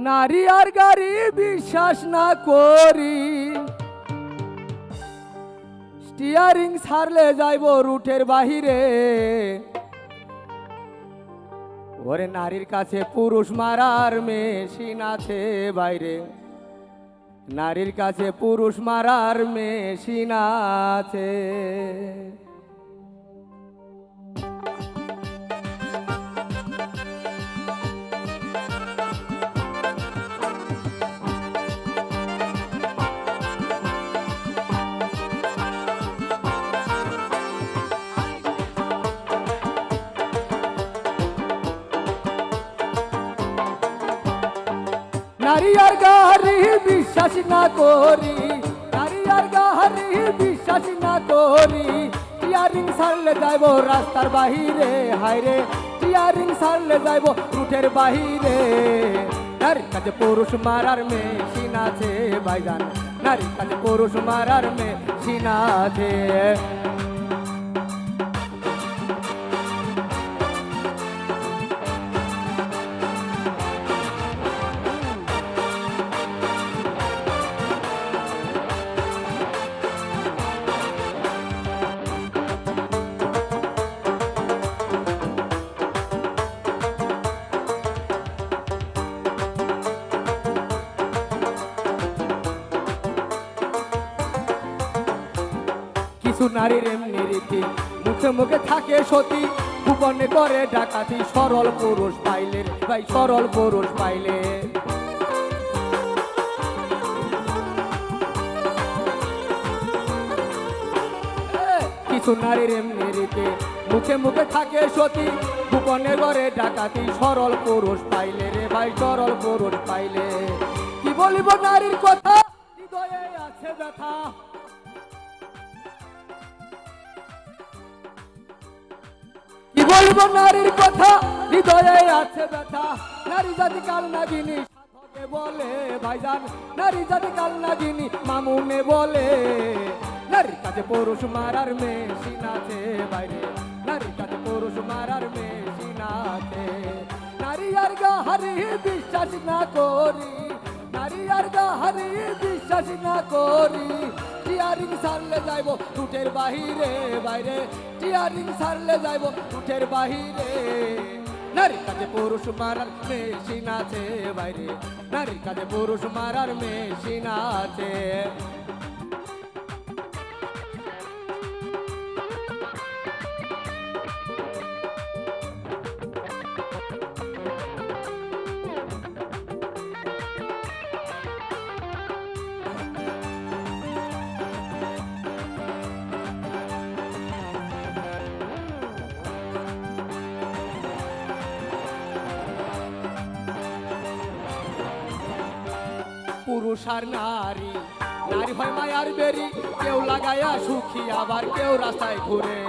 নারী আর গাড়ি বিশ্বাস না করি, স্টিয়ারিং ছাড়লে যাইব রুটের বাহিরে। ওরে নারীর কাছে পুরুষ মারার মেশিন আছে বাইরে, নারীর কাছে পুরুষ মারার মেশিন আছে। নারী আর গাড়ি বিশ্বাস না করি, নারী আর গাড়ি বিশ্বাস না করি। টিয়ারিং ছাড়লে যাইব রাস্তার বাহিরে, হাইরে টিয়ারিং ছাড়লে যাইব রুটের বাহিরে। নারীর কাছে পুরুষ মারার মেশিন আছে ভাইজান, নারীর কাছে পুরুষ মারার মেশিন আছে। কিছু নারীর এমনি রীতি, মুখে মুখে থাকে সতী, গোপনে করে ডাকাতি। সরল পুরুষ পাইলে ভাই, সরল পুরুষ পাইলে। কিছু নারীর এমনি রীতি, মুখে মুখে থাকে সতী, গোপনে করে ডাকাতি। সরল পুরুষ পাইলে রে ভাই, সরল পুরুষ পাইলে। কি বলিব নারীর কথা, হৃদয়ে আছে ব্যথা। কি বলবো নারীর কথা, হৃদয়ে আছে ব্যথা। নারী জাতি কাল নাগিনী সাধকে বলে ভাইজান, নারী জাতি কাল নাগিনী মামুনে বলে। নারীর কাছে পুরুষ মারার মেশিন আছে বাইরে, নারীর কাছে পুরুষ মারার মেশিন আছে। নারী আর গাহারি বিশ্বাস না করি, নারী আর গাহারি বিশ্বাস না করি। টিয়ারিং ছাড়লে যাইব রুটের বাহিরে, বাইরে টিয়ারিং ছাড়লে যাইব রুটের বাহিরে। নারীর কাছে পুরুষ মারার মেশিন আছে বাইরে, নারীর কাছে পুরুষ মারার মেশিন আছে। পুরুষ আর নারী, নারী হয় মায়ার বেরি। কেউ লাগায়া সুখী, আবার কেউ রাস্তায় ঘুরে।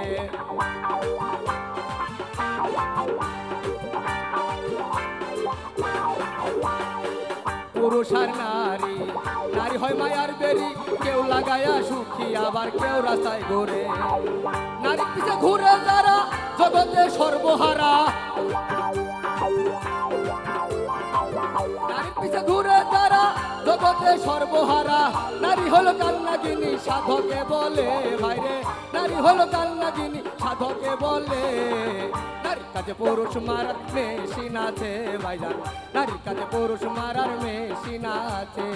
পুরুষ আর নারী, নারী হয় মায়ার বেরি। কেউ লাগায়া সুখী, আবার কেউ রাস্তায় ঘুরে। নারী পিছে ঘুরে যারা জগতে সর্বহারা, নারী পিছে ঘুরে যারা জগতে সর্বহারা। নারী হলো কালনাগিনী সাধকে বলে ভাইরে, নারী হলো কালনাগিনী সাধকে বলে। নারীর কাছে পুরুষ মারার মেশিন আছে ভাইজান, নারীর কাছে পুরুষ মারার মেশিন আছে।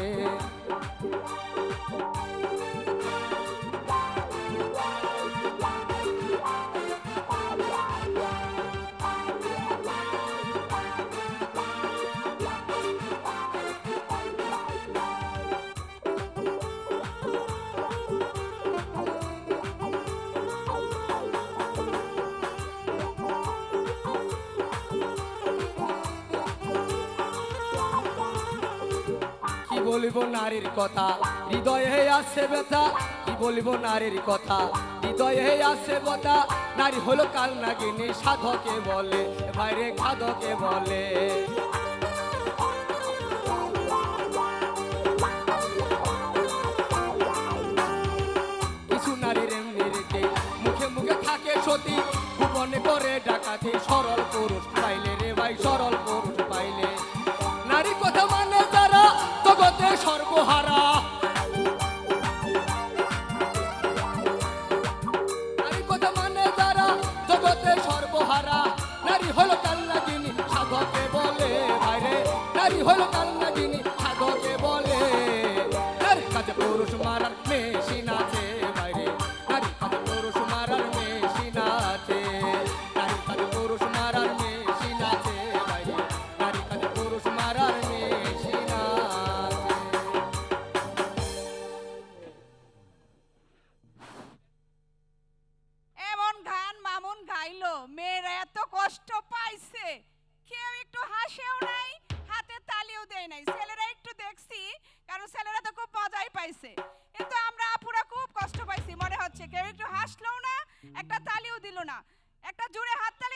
কি বলিব নারীর কথা, হৃদয়ে আছে ব্যথা। কি বলিব নারীর কথা, হৃদয়ে আছে ব্যথা। নারী হলো কাল নাগিনী সাধকে বলে ভাইরে, খাদকে বলে। কিছু নারীর এমনি রীতি, মুখে মুখে থাকে সতী, গোপনে করে ডাকাতি। সরল পুরুষ পাইলে রে ভাই, সরল পুরুষ পাইলে। নারী কথা মানে জগতে সর্বহারা নারী হলো কালনাগিনী সাধকে বলে ভাইরে নারী হলো কালনাগিনী সাধকে বলে নারীর কাছে পুরুষ মারার মেশিন আছে ভাইরে নারীর কাছে পুরুষ মারার মেশিন আছে নারীর কাছে পুরুষ মারার মেশিন আছে ভাইরে নারীর কাছে পুরুষ মারার মেশিন আছে। এমন গান মামুন গাইলো, মেয়েরা এত কষ্ট পাইছে, কেউ একটু হাসেও নাই, হাতে তালিও দেয় নাই। ছেলেরা একটু দেখছি, কারণ ছেলেরা তো খুব মজাই পাইছে, কিন্তু আমরা আপুরা খুব কষ্ট পাইছি মনে হচ্ছে। কেউ একটু হাসলো না, একটা তালিও দিল না, একটা জোরে হাততালি